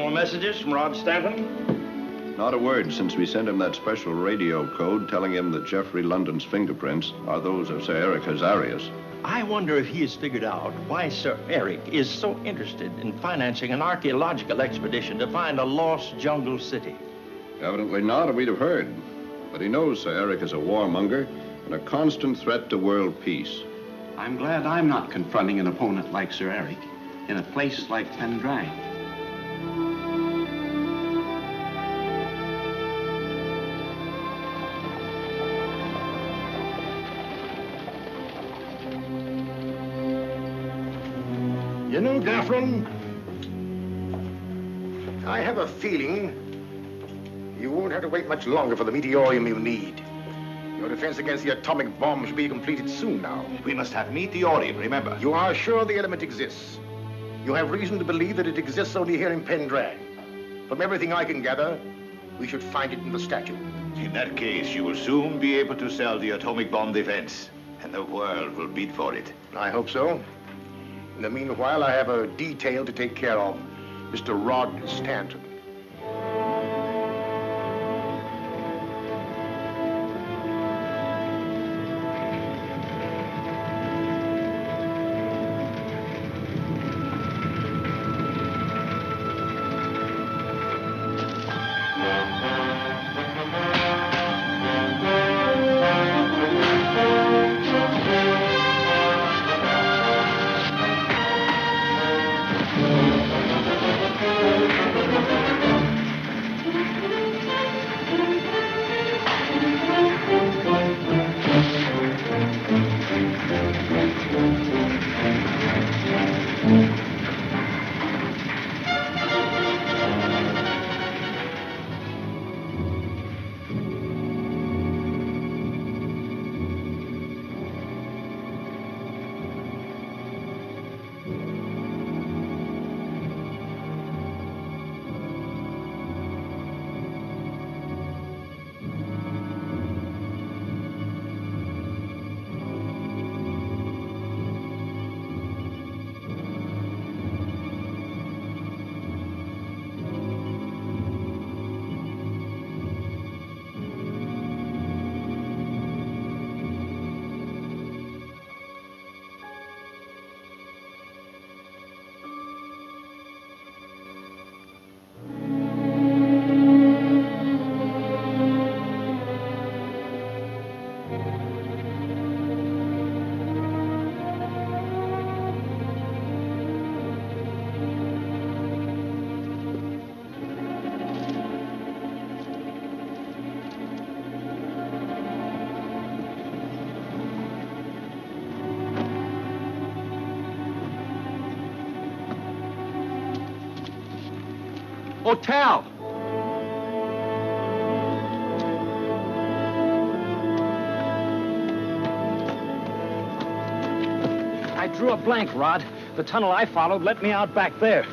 more messages from Rod Stanton? Not a word since we sent him that special radio code telling him that Geoffrey London's fingerprints are those of Sir Eric Hazarias. I wonder if he has figured out why Sir Eric is so interested in financing an archaeological expedition to find a lost jungle city. Evidently not, or we'd have heard. But he knows Sir Eric is a warmonger and a constant threat to world peace. I'm glad I'm not confronting an opponent like Sir Eric in a place like Pendrang. You know, Geoffrey, I have a feeling you won't have to wait much longer for the meteorium you need. Your defense against the atomic bomb should be completed soon now. We must have meteorium, remember. You are sure the element exists. You have reason to believe that it exists only here in Pendrang. From everything I can gather, we should find it in the statue. In that case, you will soon be able to sell the atomic bomb defense, and the world will bid for it. I hope so. In the meanwhile, I have a detail to take care of. Mr. Rod Stanton. Hotel! I drew a blank, Rod. The tunnel I followed let me out back there.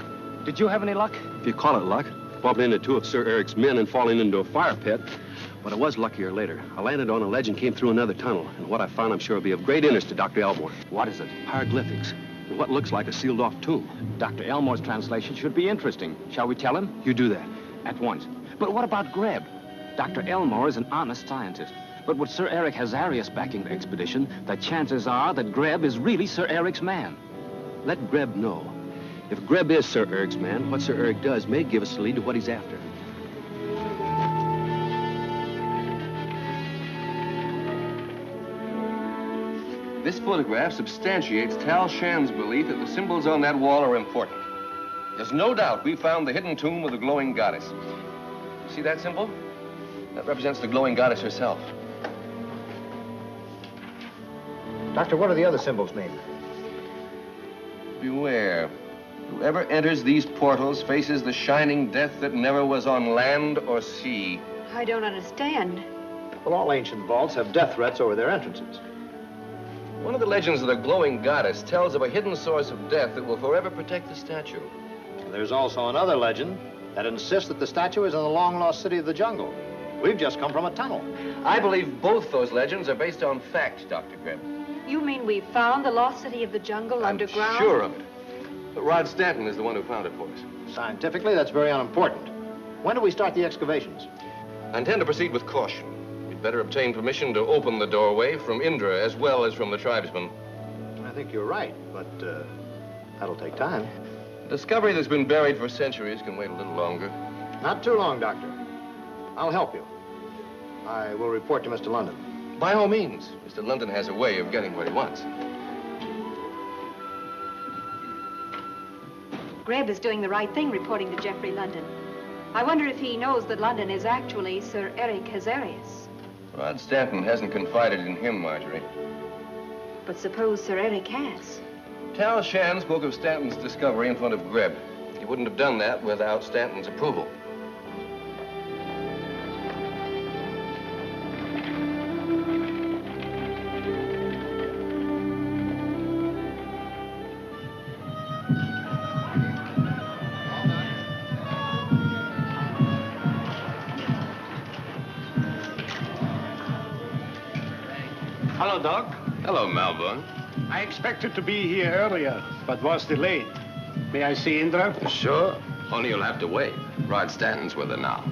Did you have any luck? If you call it luck, bumping into two of Sir Eric's men and falling into a fire pit. But I was luckier later. I landed on a ledge and came through another tunnel. And what I found, I'm sure, will be of great interest to Dr. Elmore. What is it? Hieroglyphics. And what looks like a sealed-off tomb. Dr. Elmore's translation should be interesting. Shall we tell him? You do that. At once. But what about Greb? Dr. Elmore is an honest scientist. But with Sir Eric Hazarias backing the expedition, the chances are that Greb is really Sir Eric's man. Let Greb know. If Greb is Sir Eric's man, what Sir Eric does may give us a lead to what he's after. This photograph substantiates Tal Shan's belief that the symbols on that wall are important. There's no doubt we found the hidden tomb of the glowing goddess. See that symbol? That represents the glowing goddess herself. Doctor, what do the other symbols mean? Beware. Whoever enters these portals faces the shining death that never was on land or sea. I don't understand. Well, all ancient vaults have death threats over their entrances. One of the legends of the glowing goddess tells of a hidden source of death that will forever protect the statue. There's also another legend that insists that the statue is in the long-lost city of the jungle. We've just come from a tunnel. I believe both those legends are based on fact, Dr. Greb. You mean we found the lost city of the jungle underground? I'm sure of it. But Rod Stanton is the one who found it for us. Scientifically, that's very unimportant. When do we start the excavations? I intend to proceed with caution. We'd better obtain permission to open the doorway from Indra as well as from the tribesmen. I think you're right, but that'll take time. A discovery that's been buried for centuries can wait a little longer. Not too long, Doctor. I'll help you. I will report to Mr. London. By all means. Mr. London has a way of getting what he wants. Greb is doing the right thing reporting to Geoffrey London. I wonder if he knows that London is actually Sir Eric Hazarias. Rod Stanton hasn't confided in him, Marjorie. But suppose Sir Eric has. Tal Shan spoke of Stanton's discovery in front of Greb. He wouldn't have done that without Stanton's approval. Hello, Doc. Hello, Malbon. I expected to be here earlier, but was delayed. May I see Indra? Sure. Only you'll have to wait. Rod Stanton's with her now.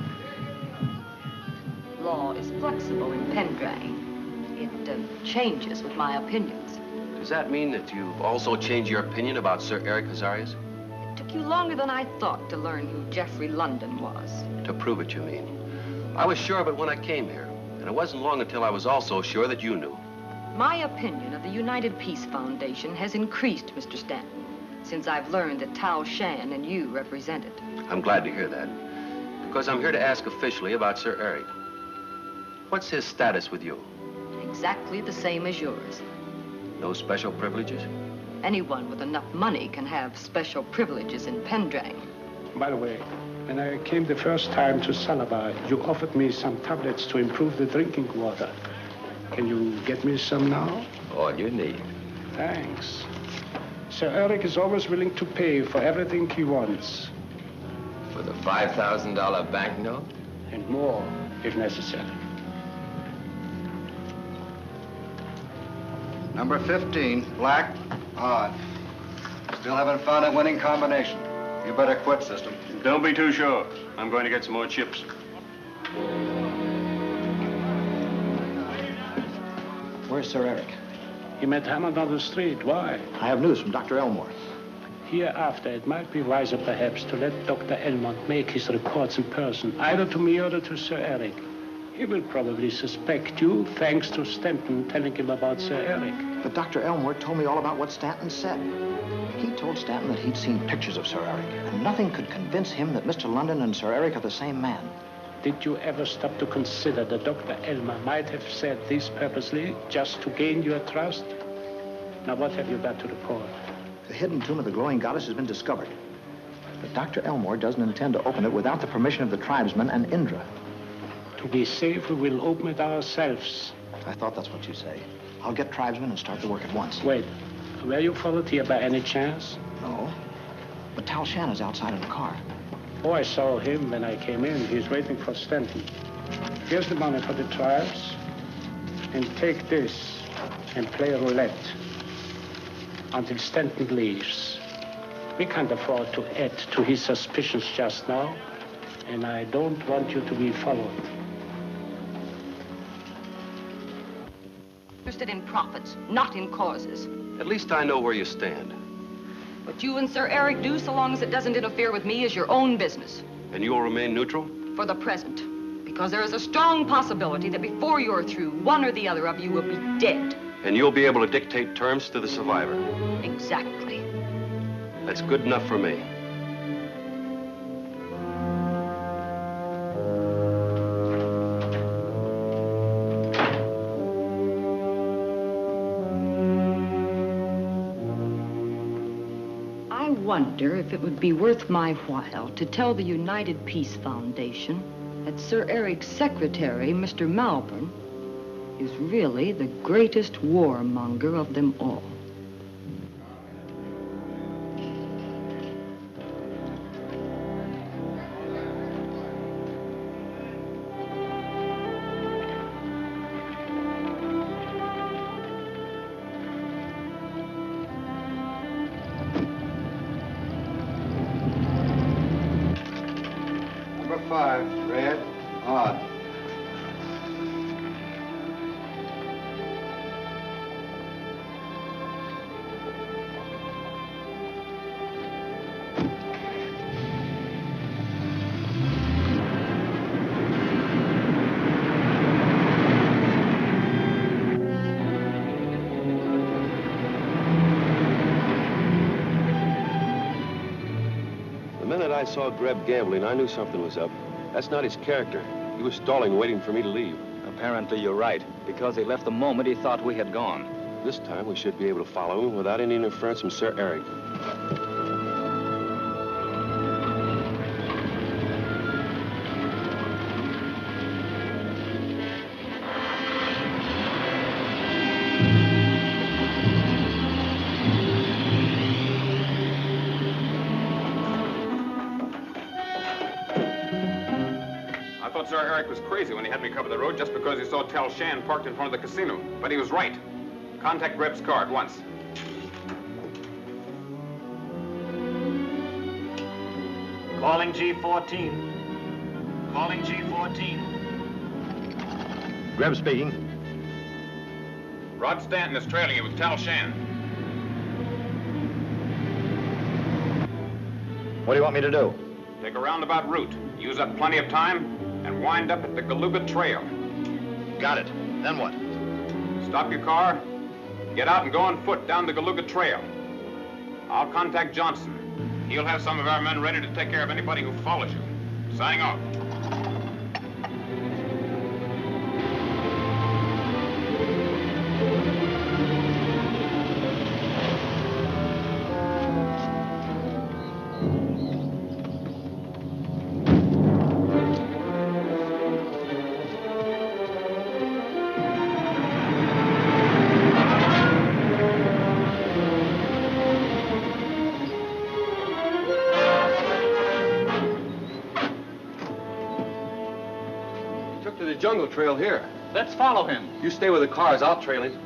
Law is flexible in Pendrang. It changes with my opinions. Does that mean that you've also changed your opinion about Sir Eric Hazarias? It took you longer than I thought to learn who Geoffrey London was. To prove it, you mean? I was sure of it when I came here, and it wasn't long until I was also sure that you knew. My opinion of the United Peace Foundation has increased, Mr. Stanton, since I've learned that Tal Shan and you represent it. I'm glad to hear that, because I'm here to ask officially about Sir Eric. What's his status with you? Exactly the same as yours. No special privileges? Anyone with enough money can have special privileges in Pendrang. By the way, when I came the first time to Salabar, you offered me some tablets to improve the drinking water. Can you get me some now? All you need. Thanks. Sir Eric is always willing to pay for everything he wants. For the $5,000 banknote? And more, if necessary. Number 15, black, odd. Still haven't found a winning combination. You better quit, system. Don't be too sure. I'm going to get some more chips. Where's Sir Eric? He met Hammond on the street. Why? I have news from Dr. Elmore. Hereafter, it might be wiser, perhaps, to let Dr. Elmore make his reports in person, either to me or to Sir Eric. He will probably suspect you, thanks to Stanton telling him about Sir Eric. But Dr. Elmore told me all about what Stanton said. He told Stanton that he'd seen pictures of Sir Eric, and nothing could convince him that Mr. London and Sir Eric are the same man. Did you ever stop to consider that Dr. Elmore might have said this purposely, just to gain your trust? Now, what have you got to report? The hidden tomb of the glowing goddess has been discovered. But Dr. Elmore doesn't intend to open it without the permission of the tribesmen and Indra. To be safe, we will open it ourselves. I thought that's what you say. I'll get tribesmen and start the work at once. Wait, were you followed here by any chance? No. But Tal Shan is outside in a car. Oh, I saw him when I came in. He's waiting for Stanton. Here's the money for the tribes. And take this and play roulette until Stanton leaves. We can't afford to add to his suspicions just now, and I don't want you to be followed. Interested in profits, not in causes. At least I know where you stand. What you and Sir Eric do, so long as it doesn't interfere with me, is your own business. And you will remain neutral? For the present. Because there is a strong possibility that before you're through, one or the other of you will be dead. And you'll be able to dictate terms to the survivor? Exactly. That's good enough for me. I wonder if it would be worth my while to tell the United Peace Foundation that Sir Eric's secretary, Mr. Malvern, is really the greatest warmonger of them all. Number 5, red, odd. I saw Greb gambling, I knew something was up. That's not his character. He was stalling, waiting for me to leave. Apparently you're right, because he left the moment he thought we had gone. This time we should be able to follow him without any interference from Sir Eric. Sir Eric was crazy when he had me cover the road just because he saw Shan parked in front of the casino. But he was right. Contact Greb's car at once. Calling G14. Calling G14. Greb speaking. Rod Stanton is trailing you with Shan. What do you want me to do? Take a roundabout route. Use up plenty of time and wind up at the Galuga Trail. Got it. Then what? Stop your car, get out and go on foot down the Galuga Trail. I'll contact Johnson. He'll have some of our men ready to take care of anybody who follows you. Signing off. Jungle trail here. Let's follow him. You stay with the cars, I'll trail him.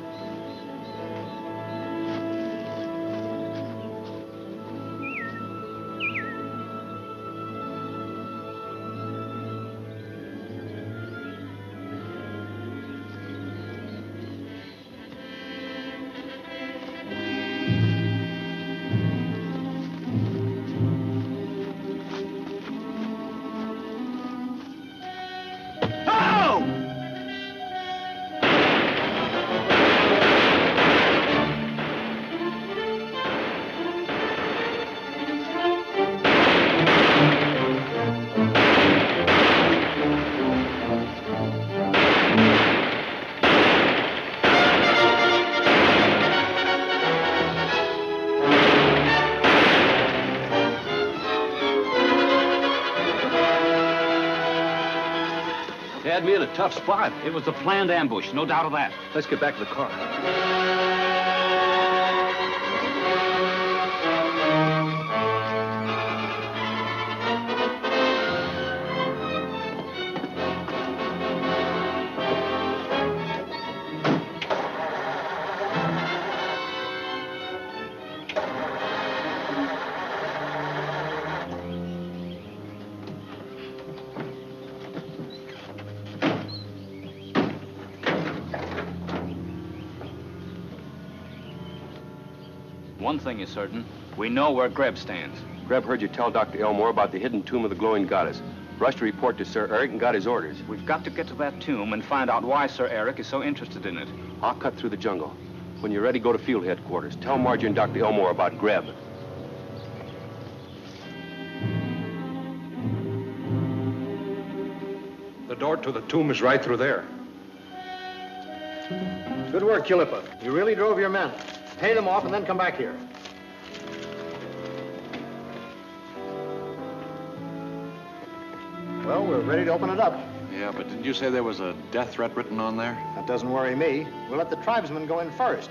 Had me in a tough spot. It was a planned ambush, no doubt of that. Let's get back to the car. One thing is certain, we know where Greb stands. Greb heard you tell Dr. Elmore about the hidden tomb of the glowing goddess. Rushed to report to Sir Eric and got his orders. We've got to get to that tomb and find out why Sir Eric is so interested in it. I'll cut through the jungle. When you're ready, go to field headquarters. Tell Marjorie and Dr. Elmore about Greb. The door to the tomb is right through there. Good work, Culippa. You really drove your men. Pay them off and then come back here. Well, we're ready to open it up. Yeah, but didn't you say there was a death threat written on there? That doesn't worry me. We'll let the tribesmen go in first.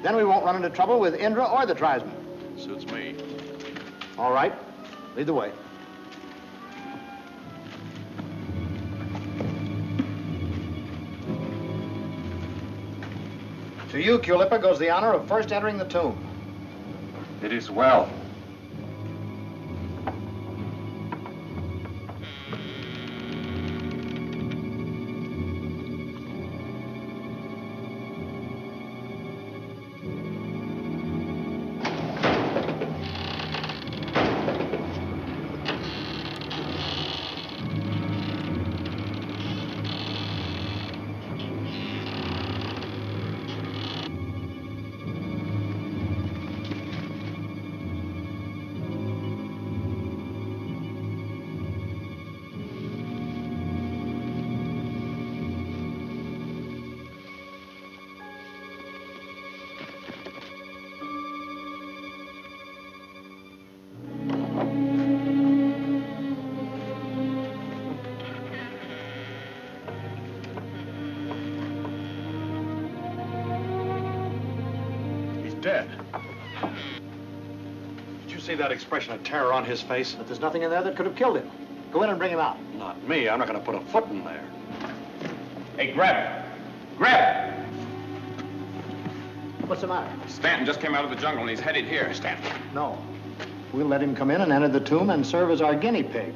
Then we won't run into trouble with Indra or the tribesmen. Suits me. All right. Lead the way. To you, Culippa, goes the honor of first entering the tomb. It is well. dead. Did you see that expression of terror on his face? But there's nothing in there that could have killed him. Go in and bring him out. Not me. I'm not going to put a foot in there. Hey, grab! Grab! What's the matter? Stanton just came out of the jungle and he's headed here, Stanton. No. We'll let him come in and enter the tomb and serve as our guinea pig.